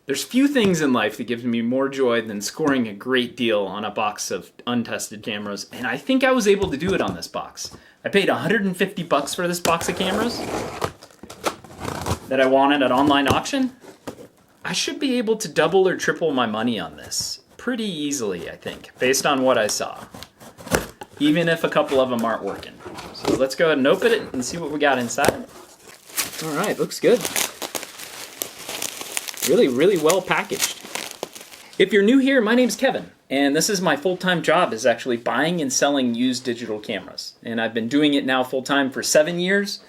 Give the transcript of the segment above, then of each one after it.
There's few things in life that gives me more joy than scoring a great deal on a box of untested cameras, and I think I was able to do it on this box. I paid $150 for this box of cameras that I wanted at online auction. I should be able to double or triple my money on this pretty easily, I think, based on what I saw, even if a couple of them aren't working. So let's go ahead and open it and see what we got inside. All right, looks good. Really well packaged. If you're new here, my name's Kevin, and this is my full-time job is actually buying and selling used digital cameras. And I've been doing it now full-time for 7 years,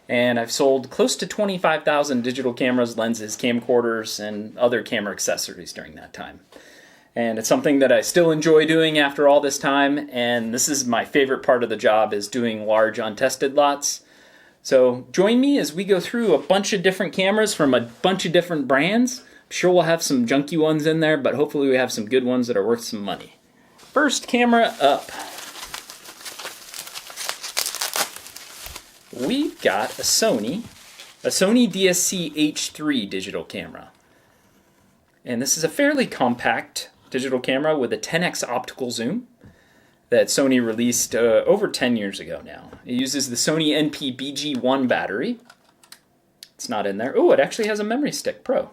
and I've sold close to 25,000 digital cameras, lenses, camcorders, and other camera accessories during that time. And it's something that I still enjoy doing after all this time, and this is my favorite part of the job, is doing large untested lots. So join me as we go through a bunch of different cameras from a bunch of different brands. I'm sure we'll have some junky ones in there, but hopefully we have some good ones that are worth some money. First camera up. We've got a Sony DSC H3 digital camera. And this is a fairly compact digital camera with a 10x optical zoom that Sony released over 10 years ago now. It uses the Sony NP-BG1 battery. It's not in there. Oh, it actually has a Memory Stick Pro.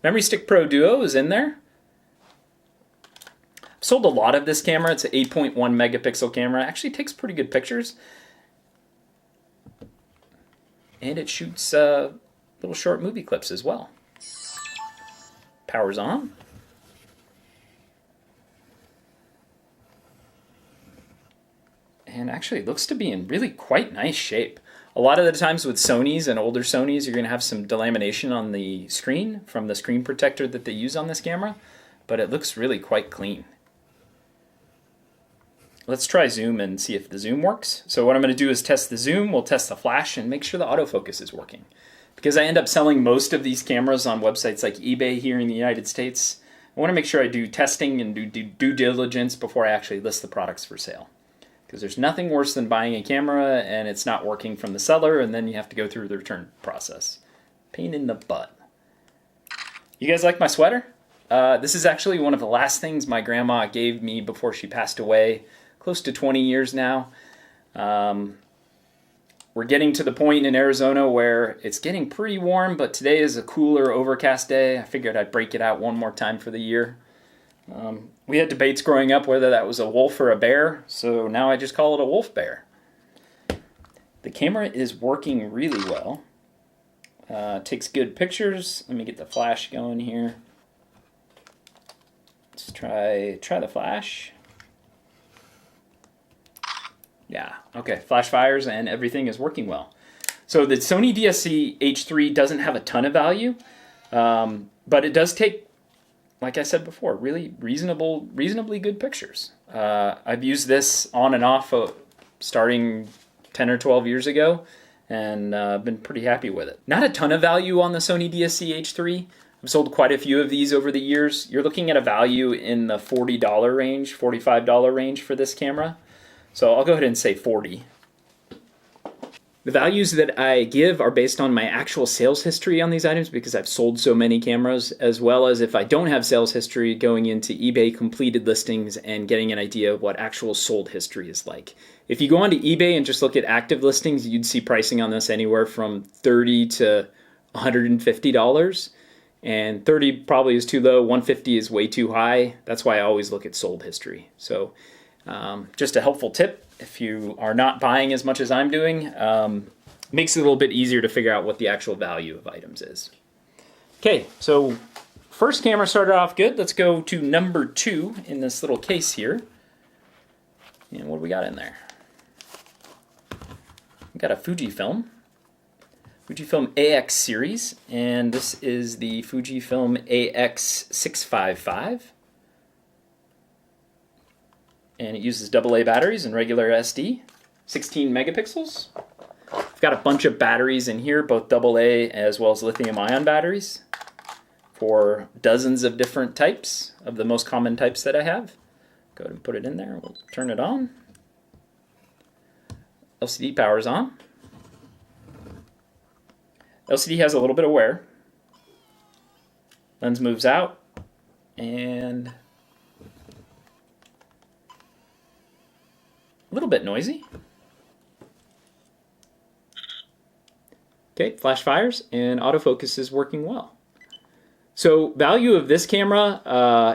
Memory Stick Pro Duo is in there. I've sold a lot of this camera. It's an 8.1 megapixel camera. It actually takes pretty good pictures. And it shoots little short movie clips as well. Power's on. And actually it looks to be in really quite nice shape. A lot of the times with Sonys and older Sonys, you're going to have some delamination on the screen from the screen protector that they use on this camera, but it looks really quite clean. Let's try zoom and see if the zoom works. So what I'm going to do is test the zoom, we'll test the flash, and make sure the autofocus is working. Because I end up selling most of these cameras on websites like eBay here in the United States, I want to make sure I do testing and do due diligence before I actually list the products for sale. Because there's nothing worse than buying a camera and it's not working from the seller, and then you have to go through the return process. Pain in the butt. You guys like my sweater? This is actually one of the last things my grandma gave me before she passed away, close to 20 years now. We're getting to the point in Arizona where it's getting pretty warm, but today is a cooler, overcast day. I figured I'd break it out one more time for the year. We had debates growing up whether that was a wolf or a bear, so now I just call it a wolf bear. The camera is working really well. Takes good pictures. Let me get the flash going here. Let's try the flash. Yeah, okay, flash fires and everything is working well. So the Sony DSC H3 doesn't have a ton of value, but it does take, like I said before, really reasonably good pictures. I've used this on and off starting 10 or 12 years ago, and been pretty happy with it. Not a ton of value on the Sony DSC H3. I've sold quite a few of these over the years. You're looking at a value in the $40 range, $45 range for this camera. So I'll go ahead and say 40. The values that I give are based on my actual sales history on these items because I've sold so many cameras, as well as if I don't have sales history, going into eBay completed listings and getting an idea of what actual sold history is like. If you go onto eBay and just look at active listings, you'd see pricing on this anywhere from $30 to $150. And 30 probably is too low, 150 is way too high. That's why I always look at sold history. So just a helpful tip, if you are not buying as much as I'm doing, makes it a little bit easier to figure out what the actual value of items is. Okay, so first camera started off good. Let's go to number 2 in this little case here. And what do we got in there? We got a Fujifilm AX series, and this is the Fujifilm AX655. And it uses AA batteries and regular SD, 16 megapixels. I've got a bunch of batteries in here, both AA as well as lithium-ion batteries for dozens of different types, of the most common types that I have. Go ahead and put it in there. We'll turn it on. LCD power's on. LCD has a little bit of wear. Lens moves out, and a little bit noisy. Okay, flash fires, and autofocus is working well. So value of this camera,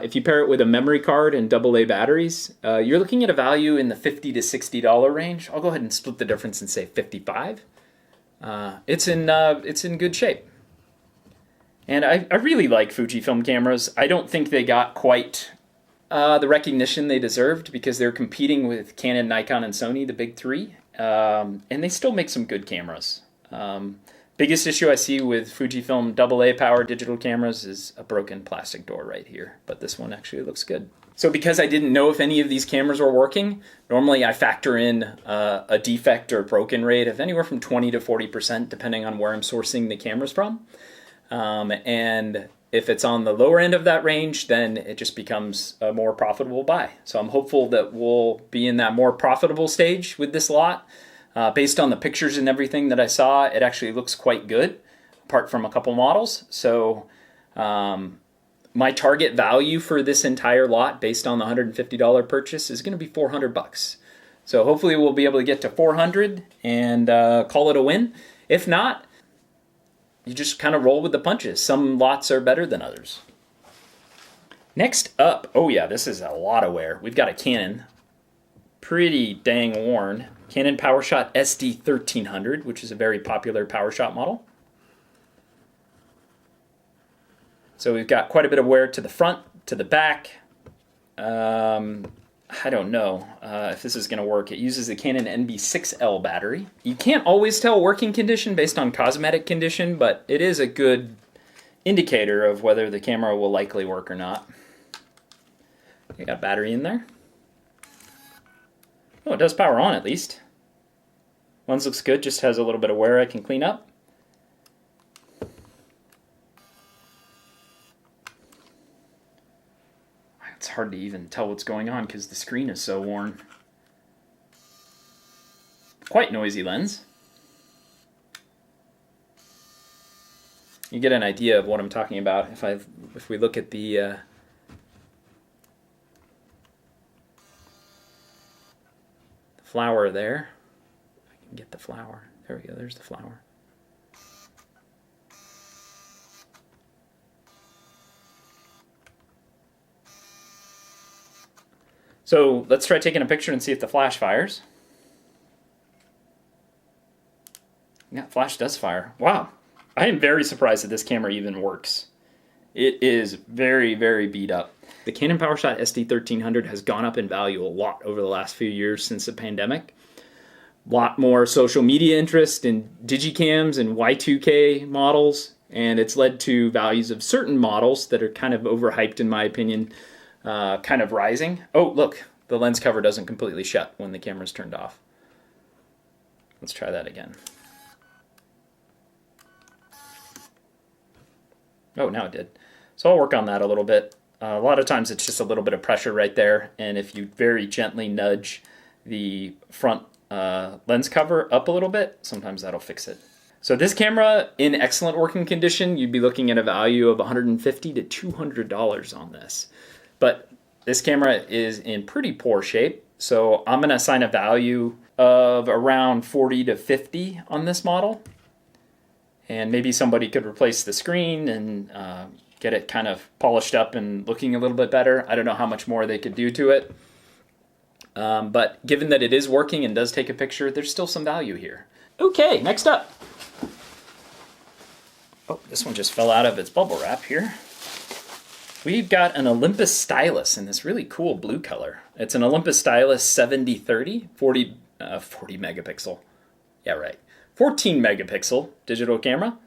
if you pair it with a memory card and AA batteries, you're looking at a value in the $50 to $60 range. I'll go ahead and split the difference and say 55. It's in good shape. And I really like Fujifilm cameras. I don't think they got quite the recognition they deserved because they're competing with Canon, Nikon, and Sony, the big three. And they still make some good cameras. Biggest issue I see with Fujifilm AA power digital cameras is a broken plastic door right here, but this one actually looks good. So because I didn't know if any of these cameras were working, normally I factor in a defect or broken rate of anywhere from 20 to 40% depending on where I'm sourcing the cameras from. And if it's on the lower end of that range, then it just becomes a more profitable buy. So I'm hopeful that we'll be in that more profitable stage with this lot. Based on the pictures and everything that I saw, it actually looks quite good, apart from a couple models. So my target value for this entire lot, based on the $150 purchase, is going to be $400. So hopefully we'll be able to get to 400 and call it a win. If not, you just kind of roll with the punches. Some lots are better than others. Next up, oh yeah, this is a lot of wear. We've got a Canon, pretty dang worn, Canon PowerShot SD1300, which is a very popular PowerShot model. So we've got quite a bit of wear to the front, to the back. I don't know if this is going to work. It uses the Canon NB6L battery. You can't always tell working condition based on cosmetic condition, but it is a good indicator of whether the camera will likely work or not. You got a battery in there. Oh, it does power on at least. Lens looks good, just has a little bit of wear I can clean up. It's hard to even tell what's going on because the screen is so worn. Quite noisy lens. You get an idea of what I'm talking about if we look at the flower there. I can get the flower. There we go, there's the flower. So let's try taking a picture and see if the flash fires. Yeah, flash does fire. Wow, I am very surprised that this camera even works. It is very, very beat up. The Canon PowerShot SD1300 has gone up in value a lot over the last few years since the pandemic. A lot more social media interest in digicams and Y2K models, and it's led to values of certain models that are kind of overhyped in my opinion, kind of rising. Oh, look, the lens cover doesn't completely shut when the camera's turned off. Let's try that again. Oh, now it did. So I'll work on that a little bit. A lot of times it's just a little bit of pressure right there, and if you very gently nudge the front lens cover up a little bit, sometimes that'll fix it. So this camera, in excellent working condition, you'd be looking at a value of $150 to $200 on this. But this camera is in pretty poor shape, so I'm going to assign a value of around 40 to 50 on this model. And maybe somebody could replace the screen and get it kind of polished up and looking a little bit better. I don't know how much more they could do to it. But given that it is working and does take a picture, there's still some value here. Okay, next up. Oh, this one just fell out of its bubble wrap here. We've got an Olympus Stylus in this really cool blue color. It's an Olympus Stylus 7030, 40 megapixel. Yeah, right. 14 megapixel digital camera.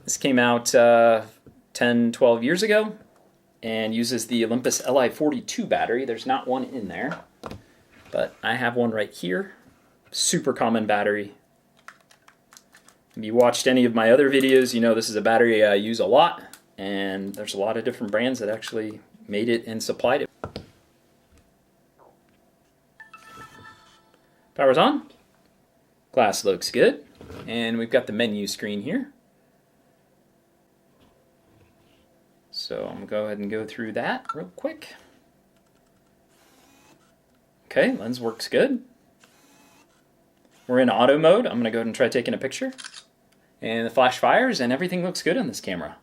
This came out 10, 12 years ago and uses the Olympus Li42 battery. There's not one in there, but I have one right here. Super common battery. If you watched any of my other videos, you know this is a battery I use a lot, and there's a lot of different brands that actually made it and supplied it. Power's on. Glass looks good. And we've got the menu screen here. So I'm going to go ahead and go through that real quick. Okay, lens works good. We're in auto mode. I'm going to go ahead and try taking a picture. And the flash fires and everything looks good on this camera.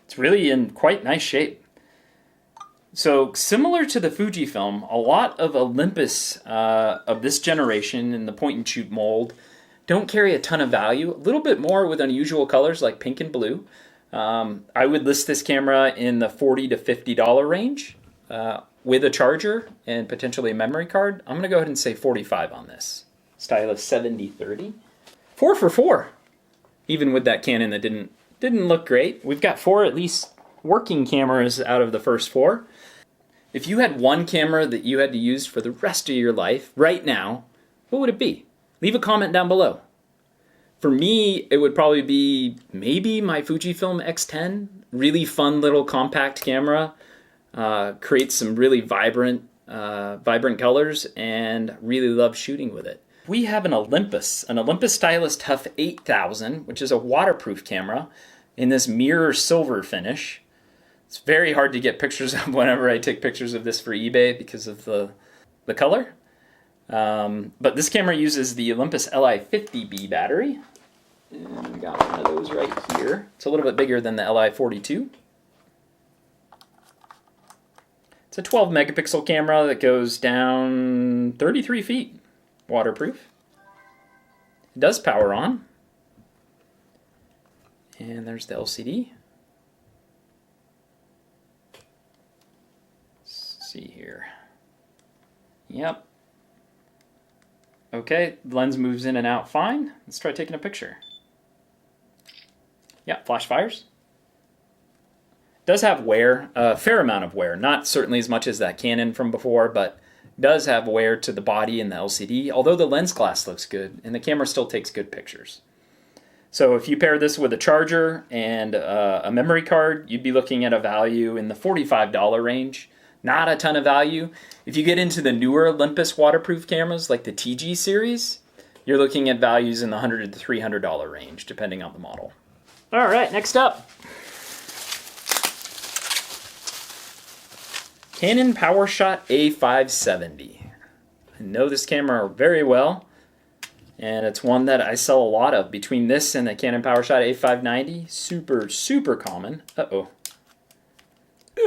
It's really in quite nice shape. So similar to the Fujifilm, a lot of Olympus of this generation in the point and shoot mold don't carry a ton of value. A little bit more with unusual colors like pink and blue. I would list this camera in the $40 to $50 range with a charger and potentially a memory card. I'm going to go ahead and say 45 on this. Stylus 7030. 4 for 4. Even with that Canon that didn't look great. We've got 4 at least working cameras out of the first 4. If you had one camera that you had to use for the rest of your life right now, what would it be? Leave a comment down below. For me, it would probably be maybe my Fujifilm X10. Really fun little compact camera. Creates some really vibrant colors, and really love shooting with it. We have an Olympus Stylus Tough 8000, which is a waterproof camera in this mirror silver finish. It's very hard to get pictures of whenever I take pictures of this for eBay because of the color. But this camera uses the Olympus Li50B battery. And we got one of those right here. It's a little bit bigger than the Li42. It's a 12 megapixel camera that goes down 33 feet. Waterproof. It does power on. And there's the LCD. Let's see here. Yep. Okay, the lens moves in and out fine. Let's try taking a picture. Yeah, flash fires. Does have wear, a fair amount of wear. Not certainly as much as that Canon from before, but does have wear to the body and the LCD, although the lens glass looks good, and the camera still takes good pictures. So if you pair this with a charger and a memory card, you'd be looking at a value in the $45 range. Not a ton of value. If you get into the newer Olympus waterproof cameras, like the TG series, you're looking at values in the $100 to $300 range, depending on the model. All right, next up. Canon PowerShot A570. I know this camera very well, and it's one that I sell a lot of. Between this and the Canon PowerShot A590, super common. Uh-oh.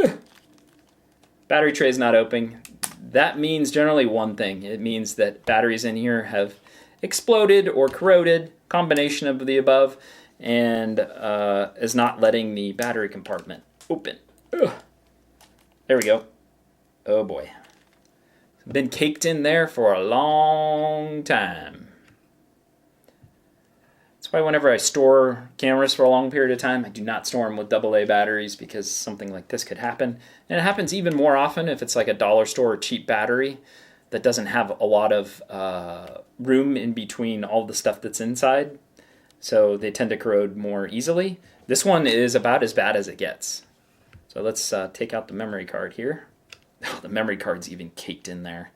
Ugh. Battery tray is not open. That means generally one thing. It means that batteries in here have exploded or corroded, combination of the above, and is not letting the battery compartment open. Ugh. There we go. Oh boy. Been caked in there for a long time. That's why whenever I store cameras for a long period of time, I do not store them with AA batteries, because something like this could happen. And it happens even more often if it's like a dollar store cheap battery that doesn't have a lot of room in between all the stuff that's inside. So they tend to corrode more easily. This one is about as bad as it gets. So let's take out the memory card here. Oh, the memory card's even caked in there.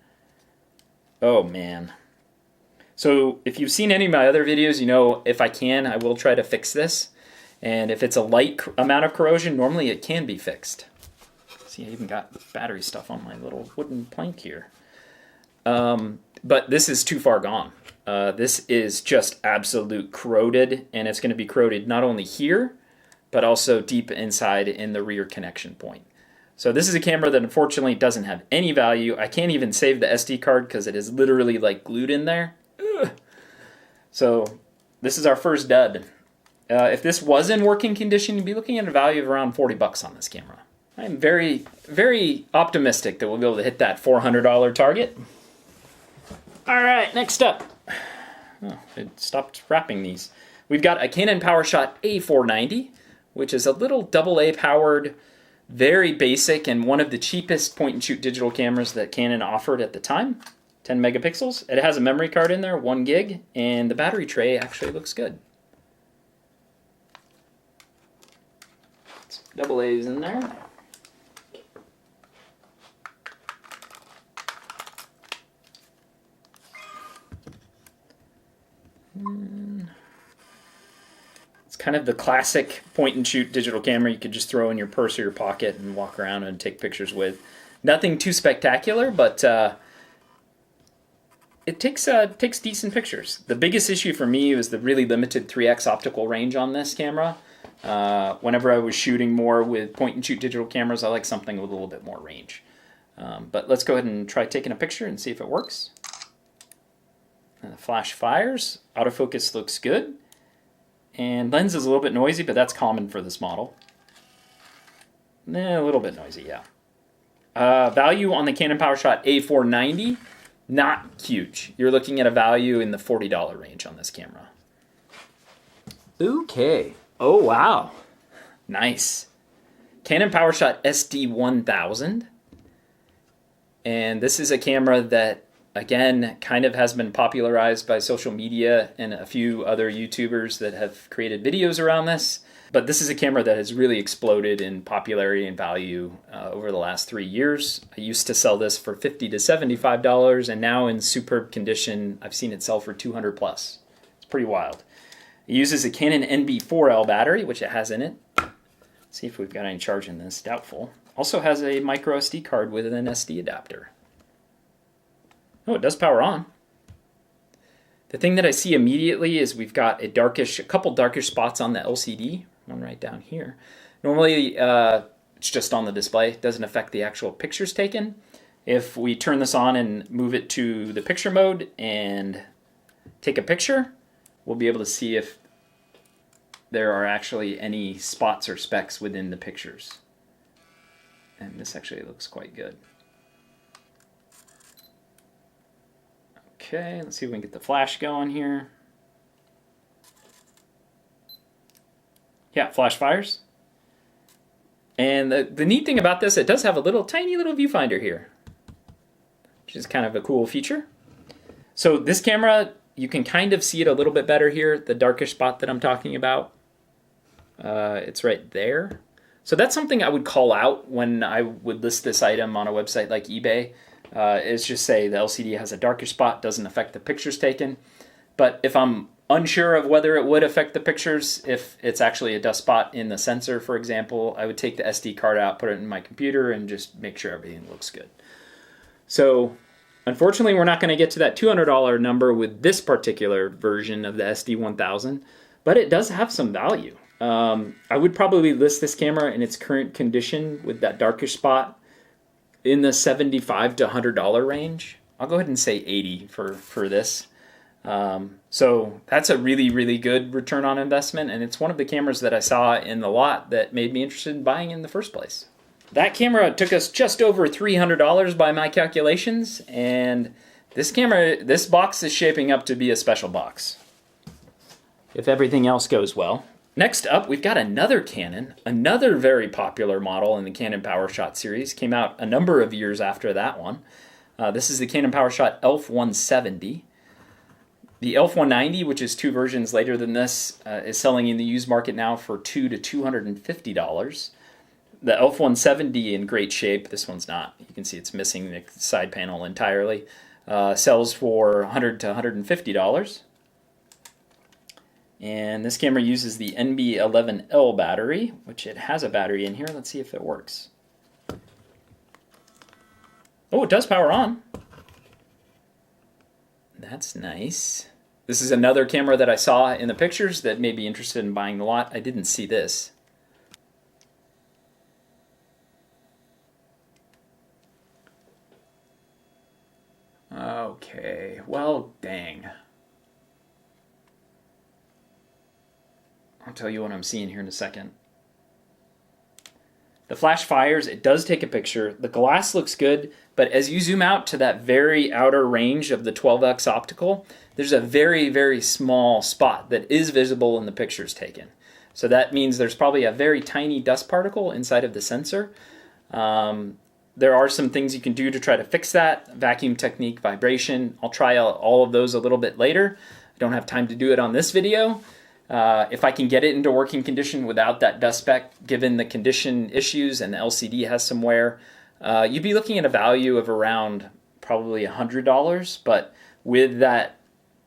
Oh man. So if you've seen any of my other videos, you know if I can, I will try to fix this. And if it's a light amount of corrosion, normally it can be fixed. See, I even got battery stuff on my little wooden plank here. But this is too far gone. This is just absolute corroded, and it's going to be corroded not only here, but also deep inside in the rear connection point. So this is a camera that unfortunately doesn't have any value. I can't even save the SD card because it is literally like glued in there. Ugh. So this is our first dud. If this was in working condition, you'd be looking at a value of around 40 bucks on this camera. I'm very, very optimistic that we'll be able to hit that $400 target. All right, next up. Oh, it stopped wrapping these. We've got a Canon PowerShot A490, which is a little AA powered, very basic, and one of the cheapest point-and-shoot digital cameras that Canon offered at the time. 10 megapixels. It has a memory card in there, 1 gig, and the battery tray actually looks good. AA's in there. It's kind of the classic point and shoot digital camera you could just throw in your purse or your pocket and walk around and take pictures with. Nothing too spectacular, but it takes decent pictures. The biggest issue for me was the really limited 3x optical range on this camera. Whenever I was shooting more with point and shoot digital cameras, I like something with a little bit more range. But let's go ahead and try taking a picture and see if it works. And the flash fires. Autofocus looks good. And lens is a little bit noisy, but that's common for this model. A little bit noisy, yeah. Value on the Canon PowerShot A490, not huge. You're looking at a value in the $40 range on this camera. Okay. Oh, wow. Nice. Canon PowerShot SD1000. And this is a camera that, again, kind of has been popularized by social media and a few other YouTubers that have created videos around this. But this is a camera that has really exploded in popularity and value over the last 3 years. I used to sell this for $50 to $75, and now in superb condition, I've seen it sell for $200 plus. It's pretty wild. It uses a Canon NB4L battery, which it has in it. Let's see if we've got any charge in this. Doubtful. Also has a micro SD card with an SD adapter. Oh, it does power on. The thing that I see immediately is we've got a couple darkish spots on the LCD. One right down here. Normally, it's just on the display. It doesn't affect the actual pictures taken. If we turn this on and move it to the picture mode and take a picture, we'll be able to see if there are actually any spots or specks within the pictures. And this actually looks quite good. Okay, let's see if we can get the flash going here. Yeah, flash fires. And the neat thing about this, it does have a tiny little viewfinder here, which is kind of a cool feature. So this camera, you can kind of see it a little bit better here, the darkish spot that I'm talking about. It's right there. So that's something I would call out when I would list this item on a website like eBay. Is just say the LCD has a darkish spot, doesn't affect the pictures taken. But if I'm unsure of whether it would affect the pictures, if it's actually a dust spot in the sensor, for example, I would take the SD card out, put it in my computer, and just make sure everything looks good. So unfortunately, we're not going to get to that $200 number with this particular version of the SD1000, but it does have some value. I would probably list this camera in its current condition with that darkish spot in the $75 to $100 range. I'll go ahead and say 80 for this. So that's a really, really good return on investment, and it's one of the cameras that I saw in the lot that made me interested in buying in the first place. That camera took us just over $300 by my calculations, and this box is shaping up to be a special box, if everything else goes well. Next up, we've got another Canon, another very popular model in the Canon PowerShot series. Came out a number of years after that one. This is the Canon PowerShot ELPH170. The ELPH190, which is 2 versions later than this, is selling in the used market now for $200 to $250. The ELPH170 in great shape. This one's not. You can see it's missing the side panel entirely. Sells for $100 to $150. And this camera uses the NB11L battery, which it has a battery in here. Let's see if it works. Oh, it does power on. That's nice. This is another camera that I saw in the pictures that may be interested in buying the lot. I didn't see this. Okay, well, dang. I'll tell you what I'm seeing here in a second. The flash fires, it does take a picture. The glass looks good, but as you zoom out to that very outer range of the 12x optical, there's a very, very small spot that is visible in the pictures taken. So that means there's probably a very tiny dust particle inside of the sensor. There are some things you can do to try to fix that. Vacuum technique, vibration. I'll try all of those a little bit later. I don't have time to do it on this video. If I can get it into working condition without that dust speck, given the condition issues and the LCD has some wear, you'd be looking at a value of around probably $100. But with that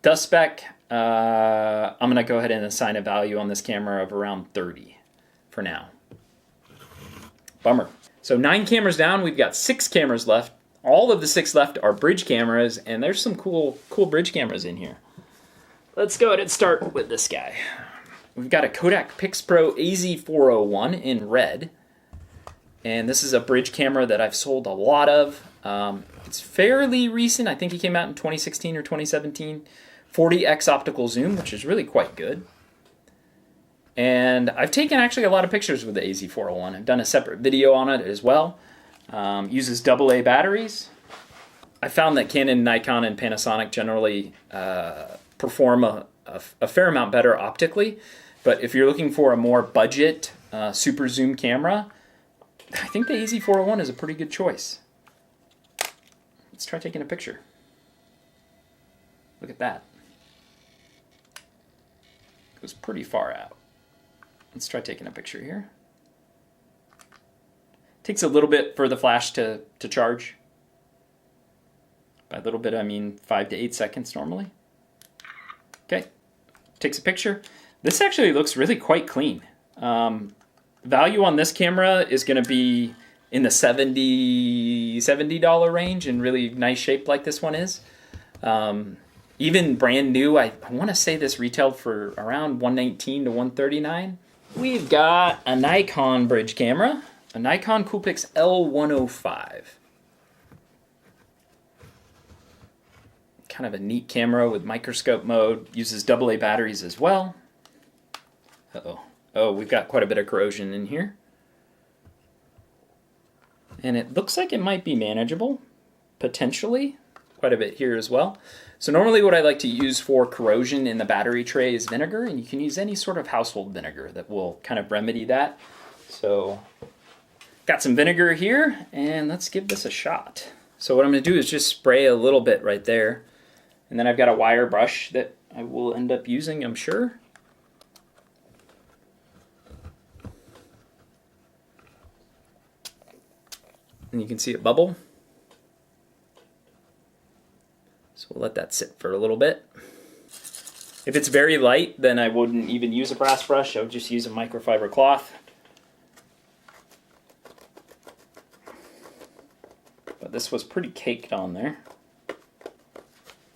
dust speck I'm going to go ahead and assign a value on this camera of around 30 for now. Bummer. So 9 cameras down, we've got 6 cameras left. All of the 6 left are bridge cameras, and there's some cool bridge cameras in here. Let's go ahead and start with this guy. We've got a Kodak Pixpro AZ401 in red. And this is a bridge camera that I've sold a lot of. It's fairly recent. I think it came out in 2016 or 2017. 40x optical zoom, which is really quite good. And I've taken actually a lot of pictures with the AZ401. I've done a separate video on it as well. Uses AA batteries. I found that Canon, Nikon, and Panasonic generally perform a fair amount better optically. But if you're looking for a more budget super zoom camera, I think the AZ401 is a pretty good choice. Let's try taking a picture. Look at that. Goes pretty far out. Let's try taking a picture here. Takes a little bit for the flash to charge. By a little bit, I mean 5 to 8 seconds normally. Okay, takes a picture. This actually looks really quite clean. Value on this camera is going to be in the $70 range, in really nice shape like this one is. Even brand new, I want to say this retailed for around $119 to $139. We've got a Nikon bridge camera, a Nikon Coolpix L105. Kind of a neat camera with microscope mode, uses AA batteries as well. Uh-oh. Oh, we've got quite a bit of corrosion in here. And it looks like it might be manageable, potentially. Quite a bit here as well. So normally what I like to use for corrosion in the battery tray is vinegar, and you can use any sort of household vinegar that will kind of remedy that. So got some vinegar here, and let's give this a shot. So what I'm going to do is just spray a little bit right there. And then I've got a wire brush that I will end up using, I'm sure. And you can see it bubble. So we'll let that sit for a little bit. If it's very light, then I wouldn't even use a brass brush. I would just use a microfiber cloth. But this was pretty caked on there.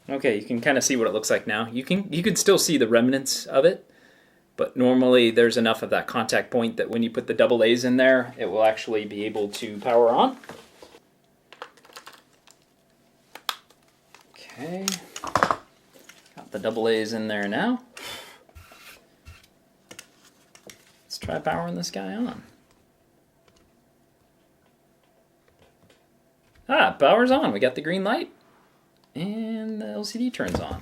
Okay, you can kind of see what it looks like now. You can still see the remnants of it, but normally there's enough of that contact point that when you put the AA's in there, it will actually be able to power on. Okay, got the AA's in there now. Let's try powering this guy on. Ah, power's on. We got the green light, and the LCD turns on.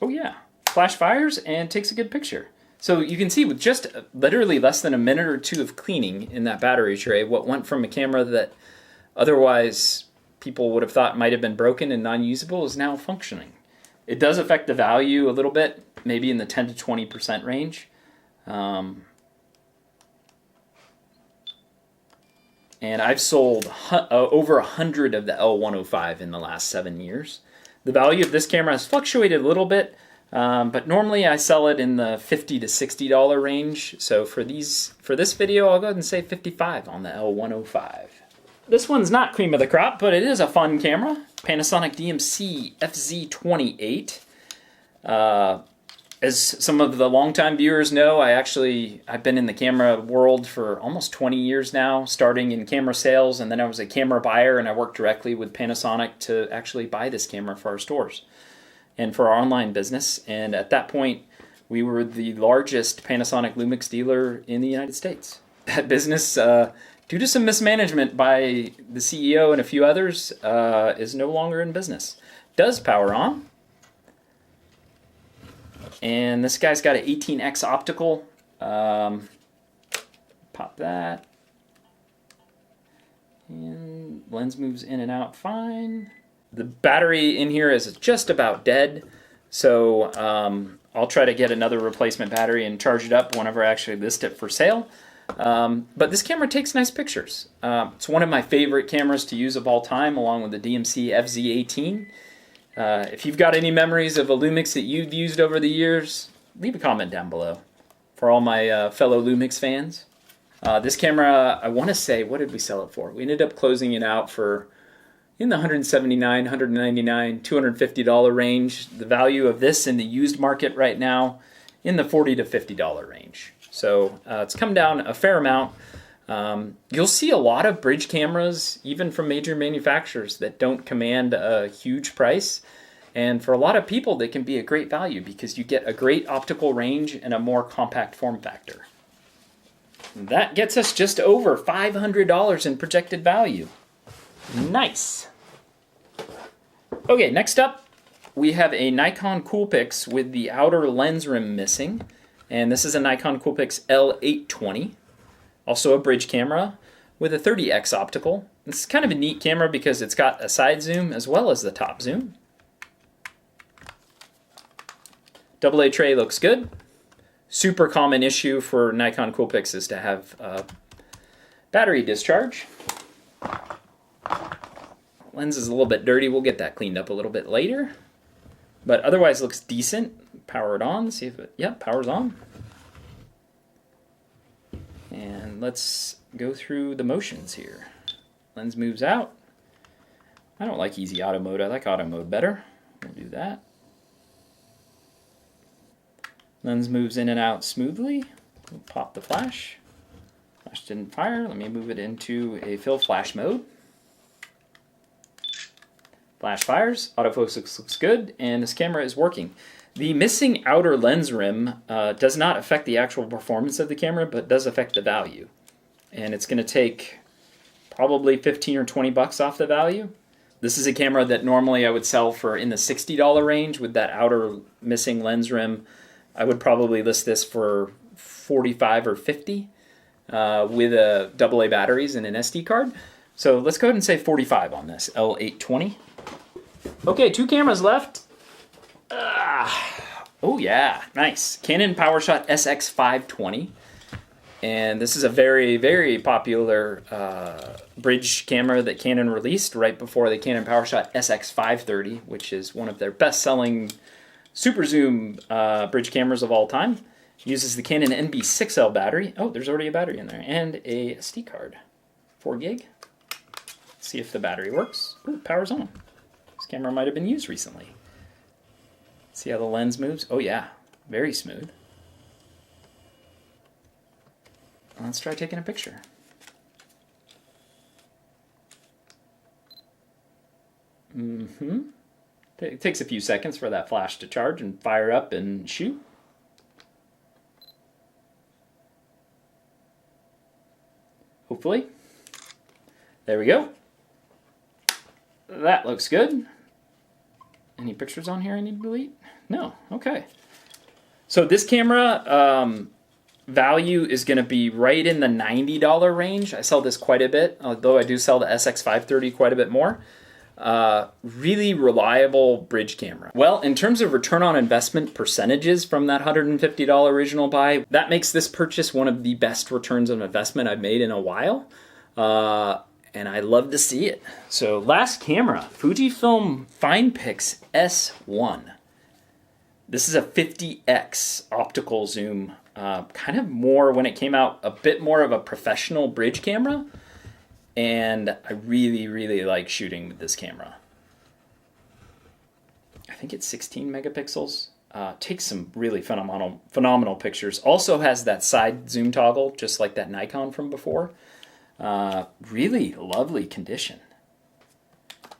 Oh yeah, flash fires and takes a good picture. So you can see with just literally less than a minute or two of cleaning in that battery tray, what went from a camera that otherwise people would have thought might have been broken and non-usable is now functioning. It does affect the value a little bit, maybe in the 10 to 20% range. And I've sold over 100 of the L105 in the last 7 years. The value of this camera has fluctuated a little bit, but normally I sell it in the $50 to $60 range. So for this video, I'll go ahead and say 55 on the L105. This one's not cream of the crop, but it is a fun camera. Panasonic DMC FZ28. As some of the longtime viewers know, I've been in the camera world for almost 20 years now, starting in camera sales, and then I was a camera buyer, and I worked directly with Panasonic to actually buy this camera for our stores and for our online business. And at that point, we were the largest Panasonic Lumix dealer in the United States. That business, due to some mismanagement by the CEO and a few others, is no longer in business. Does power on. And this guy's got an 18x optical. Pop that. And lens moves in and out fine. The battery in here is just about dead. So I'll try to get another replacement battery and charge it up whenever I actually list it for sale. But this camera takes nice pictures. It's one of my favorite cameras to use of all time, along with the DMC FZ28. If you've got any memories of a Lumix that you've used over the years, leave a comment down below for all my fellow Lumix fans. This camera, I want to say, what did we sell it for? We ended up closing it out for in the $179, $199, $250 range. The value of this in the used market right now in the $40 to $50 range. So it's come down a fair amount. You'll see a lot of bridge cameras, even from major manufacturers, that don't command a huge price. And for a lot of people, they can be a great value because you get a great optical range and a more compact form factor. That gets us just over $500 in projected value. Nice. Okay, next up, we have a Nikon Coolpix with the outer lens rim missing. And this is a Nikon Coolpix L820. Also a bridge camera with a 30x optical. This is kind of a neat camera because it's got a side zoom as well as the top zoom. AA tray looks good. Super common issue for Nikon Coolpix is to have battery discharge. Lens is a little bit dirty. We'll get that cleaned up a little bit later. But otherwise looks decent. Power it on. See if it, yeah, power's on. And let's go through the motions here. Lens moves out. I don't like easy auto mode. I like auto mode better. We'll do that. Lens moves in and out smoothly. We'll pop the flash. Flash didn't fire. Let me move it into a fill flash mode. Flash fires. Autofocus looks good, and this camera is working. The missing outer lens rim does not affect the actual performance of the camera, but does affect the value. And it's going to take probably 15 or 20 bucks off the value. This is a camera that normally I would sell for in the $60 range with that outer missing lens rim. I would probably list this for 45 or 50 with a AA batteries and an SD card. So let's go ahead and say 45 on this L820. Okay, two cameras left. Oh yeah, nice. Canon PowerShot SX520. And this is a very, very popular bridge camera that Canon released right before the Canon PowerShot SX530, which is one of their best-selling super zoom bridge cameras of all time. Uses the Canon NB6L battery. Oh, there's already a battery in there. And a SD card. 4 gig. Let's see if the battery works. Ooh, power's on. This camera might have been used recently. See how the lens moves? Oh yeah, very smooth. Let's try taking a picture. It takes a few seconds for that flash to charge and fire up and shoot. Hopefully. There we go. That looks good. Any pictures on here I need to delete? No. Okay. So this camera value is going to be right in the $90 range. I sell this quite a bit, although I do sell the SX530 quite a bit more. Really reliable bridge camera. Well, in terms of return on investment percentages from that $150 original buy, that makes this purchase one of the best returns on investment I've made in a while. And I love to see it. So last camera, Fujifilm FinePix S1. This is a 50x optical zoom. Kind of more, when it came out, a bit more of a professional bridge camera. And I really, really like shooting with this camera. I think it's 16 megapixels. Takes some really phenomenal pictures. Also has that side zoom toggle, just like that Nikon from before. Really lovely condition.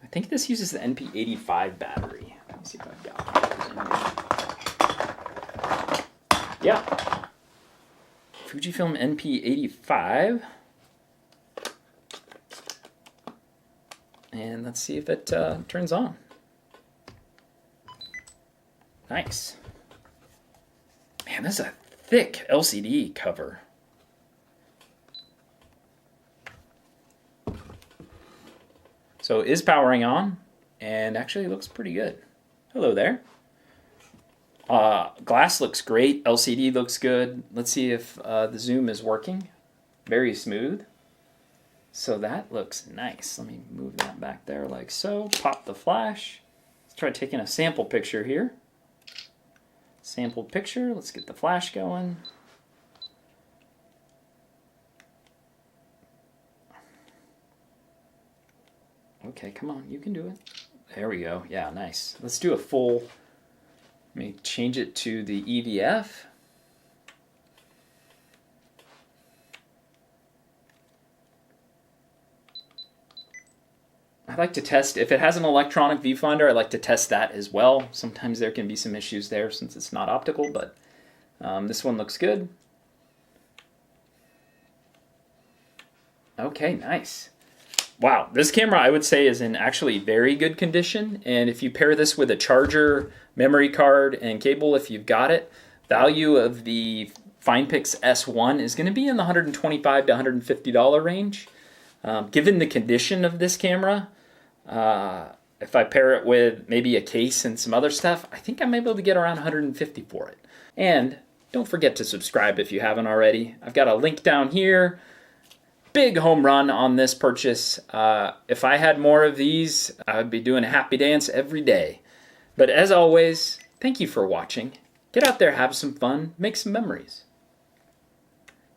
I think this uses the NP85 battery. Let me see if I've got it. Yeah. Fujifilm NP85. And let's see if it turns on. Nice. Man, this is a thick LCD cover. So it is powering on, and actually looks pretty good. Hello there. Glass looks great. LCD looks good. Let's see if the zoom is working. Very smooth. So that looks nice. Let me move that back there like so. Pop the flash. Let's try taking a sample picture here. Sample picture, let's get the flash going. Okay, come on, you can do it. There we go. Yeah, nice. Let's do a full, let me change it to the EVF. I like to test, if it has an electronic viewfinder, I like to test that as well. Sometimes there can be some issues there since it's not optical, but this one looks good. Okay, nice. Wow, this camera I would say is in actually very good condition, and if you pair this with a charger, memory card, and cable if you've got it, value of the FinePix S1 is going to be in the $125 to $150 range. Given the condition of this camera, if I pair it with maybe a case and some other stuff, I think I'm able to get around $150 for it. And don't forget to subscribe if you haven't already. I've got a link down here. Big home run on this purchase. If I had more of these, I would be doing a happy dance every day. But as always, thank you for watching. Get out there, have some fun, make some memories.